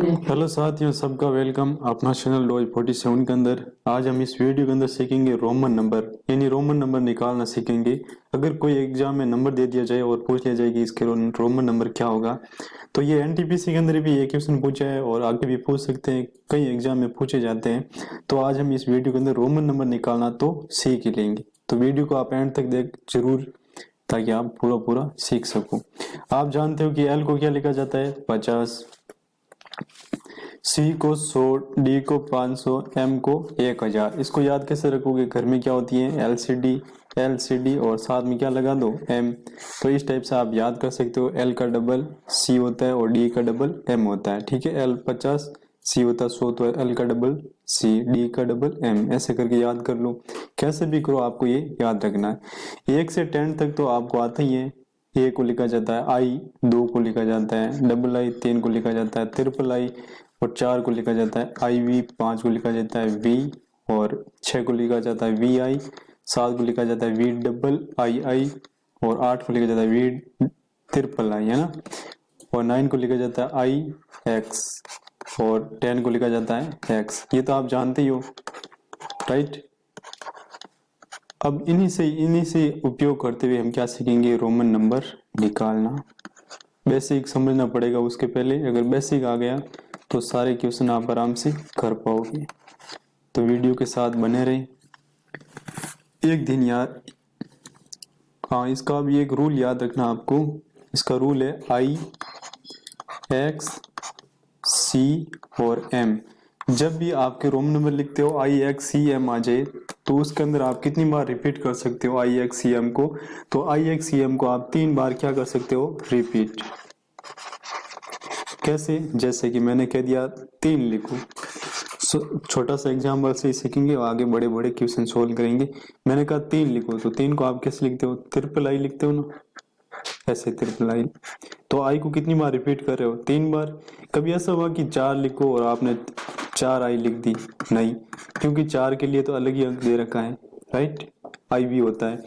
Hello साथियों, सबका welcome अपना चैनल डॉज 47 के अंदर। आज हम इस वीडियो के अंदर सीखेंगे रोमन नंबर, यानी रोमन नंबर निकालना सीखेंगे। अगर कोई एग्जाम में नंबर दे दिया जाए और पूछ लिया जाए कि इसके रोमन नंबर क्या होगा, तो ये एनटीपीसी के अंदर भी ये क्वेश्चन पूछा है और आगे भी पूछ सकते हैं, कई एग्जाम में पूछे जाते हैं। तो आज हम इस वीडियो के अंदर रोमन नंबर निकालना तो सीख ही लेंगे। तो वीडियो को आप एंड तक देख जरूर, ताकि आप पूरा पूरा सीख सको। आप जानते हो कि एल को क्या लिखा जाता है? 50, सी को 100, डी को 500, एम को 1000। इसको याद कैसे रखोगे? घर में क्या होती है? एलसीडी और साथ में क्या लगा दो? एम। तो इस टाइप से आप याद कर सकते हो। एल का डबल सी होता है और डी का डबल एम होता है। ठीक है, एल 50, सी होता है 100, तो एल का डबल सी, डी का डबल एम। ऐसे करके याद कर लो। कैसे भी करो, आपको ये याद रखना है। 1 से 10 तक तो आपको आता ही है। ए को लिखा जाता है आई, 2 को लिखा जाता है डबल आई, 3 को लिखा जाता है ट्रिपल आई और 4 को लिखा जाता है आई वी, 5 को लिखा जाता है वी और 6 को लिखा जाता है वी आई, 7 को लिखा जाता है वी डबल आई आई और 8 को लिखा जाता है वी ट्रिपल आई, है ना। और 9 को लिखा जाता है आई एक्स और 10 को लिखा जाता है एक्स। ये तो आप जानते ही हो, राइट। अब इन्हीं से उपयोग करते हुए हम क्या सीखेंगे? रोमन नंबर निकालना। बेसिक समझना पड़ेगा उसके पहले। अगर बेसिक आ गया तो सारे क्वेश्चन आप आराम से कर पाओगे। तो वीडियो के साथ बने रहे। एक दिन यार, हाँ, इसका भी एक रूल याद रखना आपको। इसका रूल है आई एक्स सी और एम। जब भी आपके रोमन नंबर लिखते हो आई एक्स सी एम आ जाए, तो उसके अंदर आप कितनी बार रिपीट कर सकते हो आई एक्स सी एम को? तो आई एक्स सी एम को आप 3 बार क्या कर सकते हो? रिपीट। कैसे? जैसे कि मैंने कह दिया 3 लिखो। छोटा सा एग्जाम्पल से ही सीखेंगे और आगे बड़े बड़े क्वेश्चन सोल्व करेंगे। मैंने कहा 3 लिखो, तो 3 को आप कैसे लिखते हो? ट्रिपल आई लिखते हो ना, ऐसे ट्रिपल आई। तो आई को कितनी बार रिपीट कर रहे हो? 3 बार। कभी ऐसा हुआ कि 4 लिखो और आपने 4 आई लिख दी? नहीं, क्योंकि 4 के लिए तो अलग ही अंक दे रखा है, राइट। आई भी होता है।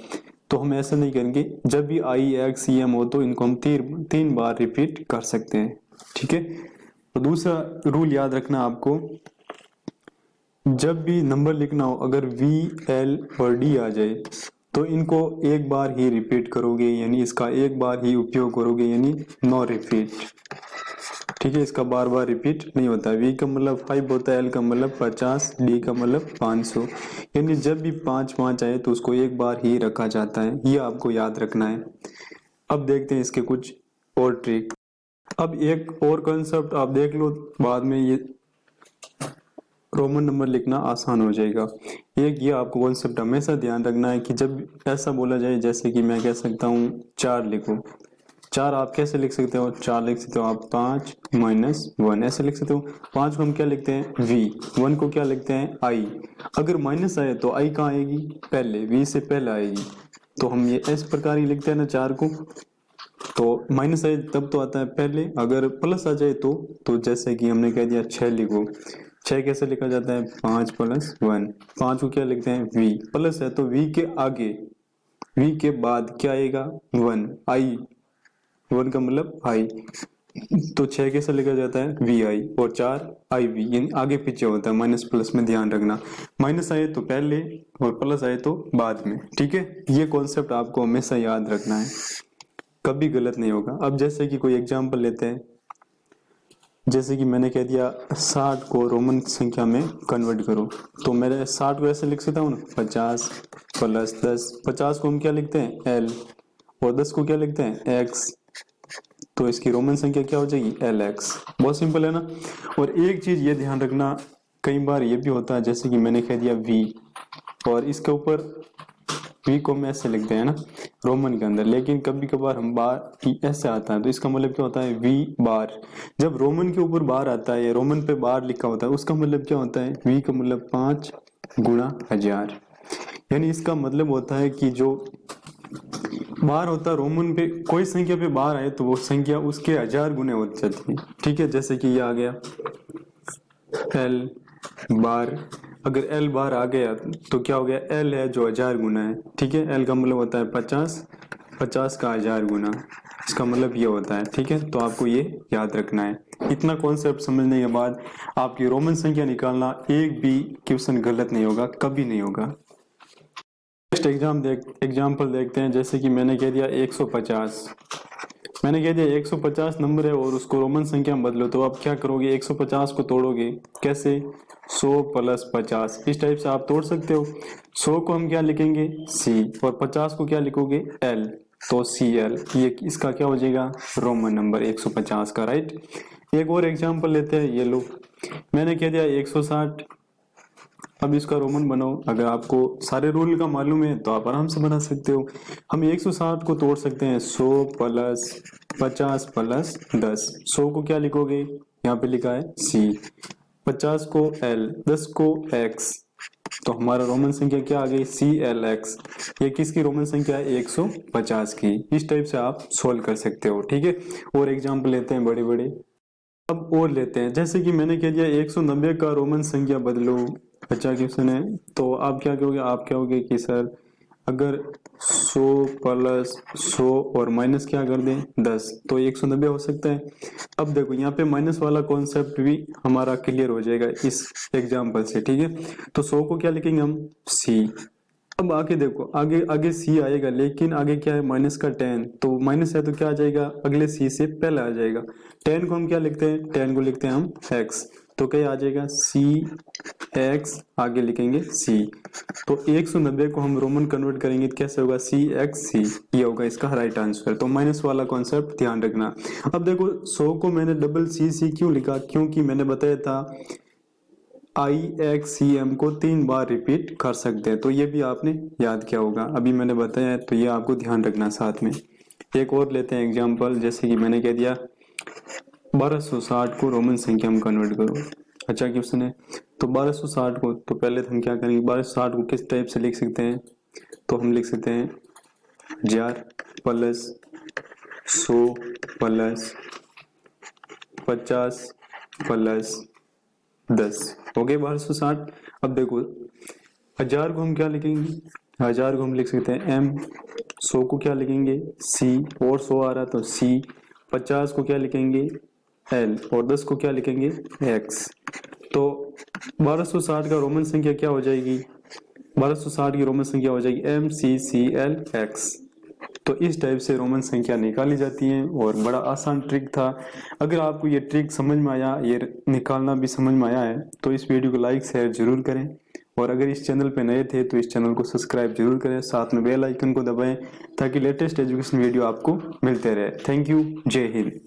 तो हम ऐसा नहीं करेंगे। जब भी आई एक्स सी एम हो तो इनको हम 3 बार रिपीट कर सकते हैं। ठीक है। तो दूसरा रूल याद रखना आपको, जब भी नंबर लिखना हो, अगर वी एल और डी आ जाए तो इनको एक बार ही रिपीट करोगे, यानी इसका एक बार ही उपयोग करोगे, यानी नो रिपीट। ठीक है, इसका बार बार रिपीट नहीं होता। वी का मतलब 5 होता है, एल का मतलब 50, डी का मतलब 500। यानी जब भी 5 आए तो उसको एक बार ही रखा जाता है। ये आपको याद रखना है। अब देखते हैं इसके कुछ और ट्रिक। अब एक और कंसेप्ट आप देख लो, बाद में ये रोमन नंबर लिखना आसान हो जाएगा। एक ये आपको कॉन्सेप्ट हमेशा ध्यान रखना है कि जब ऐसा बोला जाए, जैसे कि मैं कह सकता हूँ 4 लिखो। 4 आप कैसे लिख सकते हो? 4 लिख सकते हो आप 5 माइनस 1, ऐसे लिख सकते हो। 5 को हम क्या लिखते हैं? वी। 1 को क्या लिखते हैं? आई। अगर माइनस आए तो आई कहाँ आएगी? पहले, वी से पहले आएगी। तो हम ये इस प्रकार ही लिखते हैं ना 4 को। तो माइनस आए तब तो आता है पहले। अगर प्लस आ जाए तो जैसे कि हमने कह दिया 6 लिखो। 6 कैसे लिखा जाता है? 5 प्लस 1। 5 को क्या लिखते हैं? वी। प्लस है तो वी के आगे, वी के बाद क्या आएगा? 1। आई, 1 का मतलब आई। तो 6 कैसे लिखा जाता है? वी आई और 4 आई वी, यानी आगे पीछे होता है। माइनस प्लस में ध्यान रखना, माइनस आए तो पहले और प्लस आए तो बाद में। ठीक है, ये कॉन्सेप्ट आपको हमेशा याद रखना है, कभी गलत नहीं होगा। अब जैसे कि कोई एग्जाम्पल लेते हैं, जैसे कि मैंने कह दिया 60 को रोमन संख्या में कन्वर्ट करो। तो मैंने 60 को ऐसे लिख सकता हूँ ना, 50 प्लस 10। 50 को हम क्या लिखते हैं? एल और 10 को क्या लिखते हैं? एक्स। तो इसकी रोमन संख्या क्या हो जाएगी? L x. बहुत सिंपल है ना। और एक चीज ये ध्यान रखना, कई बार ये भी होता है, जैसे कि मैंने कह दिया वी और इसके ऊपर वी को हम ऐसे लिखते हैं ना रोमन के अंदर, लेकिन कभी कभार हम बार ऐसे आता है, तो इसका मतलब क्या होता है? वी बार। जब रोमन के ऊपर बार आता है या रोमन पे बार लिखा होता है, उसका मतलब क्या होता है? वी का मतलब 5 गुणा 1000। यानी इसका मतलब होता है कि जो बार होता है रोमन पे, कोई संख्या पे बार आए तो वो संख्या उसके 1000 गुने हो जाती है। ठीक है, जैसे कि ये आ गया एल बार। अगर एल बार आ गया तो क्या हो गया? एल है जो 1000 गुना है। ठीक है, एल का मतलब होता है 50, 50 का 1000 गुना। इसका मतलब ये होता है। ठीक है, तो आपको ये याद रखना है। इतना कॉन्सेप्ट समझने के बाद आपकी रोमन संख्या निकालना एक भी क्वेश्चन गलत नहीं होगा, कभी नहीं होगा। नेक्स्ट एग्जाम्पल देखते हैं। जैसे कि मैंने कह दिया 150, मैंने कह दिया 150 नंबर है और उसको रोमन संख्या में बदलो, तो आप क्या करोगे, 150 को तोड़ोगे कैसे, 100 प्लस 50, इस टाइप से आप तोड़ सकते हो। 100 को हम क्या लिखेंगे, सी, और 50 को क्या लिखोगे, एल, तो सी एल, ये इसका क्या हो जाएगा, रोमन नंबर 150 का, राइट। एक और एग्जाम्पल लेते हैं, ये लो, मैंने कह दिया 160, अब इसका रोमन बनाओ। अगर आपको सारे रूल का मालूम है तो आप आराम से बना सकते हो। हम 160 को तोड़ सकते हैं 100 प्लस 50 प्लस 10। 100 को क्या लिखोगे, यहाँ पे लिखा है सी, 50 को एल, 10 को एक्स, तो हमारा रोमन संख्या क्या आ गई, सी एल एक्स। ये किसकी रोमन संख्या है, 150 की। इस टाइप से आप सोल्व कर सकते हो। ठीक है, और एग्जाम्पल लेते हैं बड़े बड़े। अब और लेते हैं, जैसे कि मैंने कह दिया 190 का रोमन संख्या बदलो। अच्छा क्वेश्चन है, तो आप क्या कहोगे, आप क्या कहोगे कि सर अगर 100 प्लस 100 और माइनस क्या कर दें 10, तो 190 हो सकता है। अब देखो यहाँ पे माइनस वाला कॉन्सेप्ट भी हमारा क्लियर हो जाएगा इस एग्जाम्पल से। ठीक है, तो 100 को क्या लिखेंगे हम, सी। अब आगे देखो, आगे आगे सी आएगा, लेकिन आगे क्या है, माइनस का 10, तो माइनस है तो क्या आ जाएगा, अगले सी से पहले आ जाएगा। 10 को हम क्या लिखते हैं, 10 को लिखते हैं हम एक्स, तो क्या आ जाएगा, सी एक्स, आगे लिखेंगे सी। तो 190 को हम रोमन कन्वर्ट करेंगे तो कैसे होगा, सी एक्स सी, ये होगा इसका राइट आंसर। तो माइनस वाला कॉन्सेप्ट ध्यान रखना। अब देखो 100 को मैंने डबल सी क्यों लिखा, क्योंकि मैंने बताया था IXCM को 3 बार रिपीट कर सकते हैं, तो ये भी आपने याद किया होगा, अभी मैंने बताया है, तो ये आपको ध्यान रखना साथ में। एक और लेते हैं एग्जांपल, जैसे कि मैंने कह दिया 1260 को रोमन संख्या में कन्वर्ट करो। अच्छा क्वेश्चन है, तो 1260 को, तो पहले तो हम क्या करेंगे, 1260 को किस टाइप से लिख सकते हैं, तो हम लिख सकते हैं 1000 प्लस 100 प्लस 50 प्लस 10, हो गए 1260। अब देखो 1000 को हम क्या लिखेंगे, 1000 को हम लिख सकते हैं एम, 100 को क्या लिखेंगे सी, और 100 आ रहा तो सी, 50 को क्या लिखेंगे एल, और 10 को क्या लिखेंगे एक्स। तो 1260 का रोमन संख्या क्या हो जाएगी, 1260 की रोमन संख्या हो जाएगी M C C L X. तो इस टाइप से रोमन संख्या निकाली जाती है, और बड़ा आसान ट्रिक था। अगर आपको ये ट्रिक समझ में आया, ये निकालना भी समझ में आया है, तो इस वीडियो को लाइक शेयर जरूर करें, और अगर इस चैनल पे नए थे तो इस चैनल को सब्सक्राइब जरूर करें, साथ में बेल आइकन को दबाएं ताकि लेटेस्ट एजुकेशन वीडियो आपको मिलते रहे। थैंक यू, जय हिंद।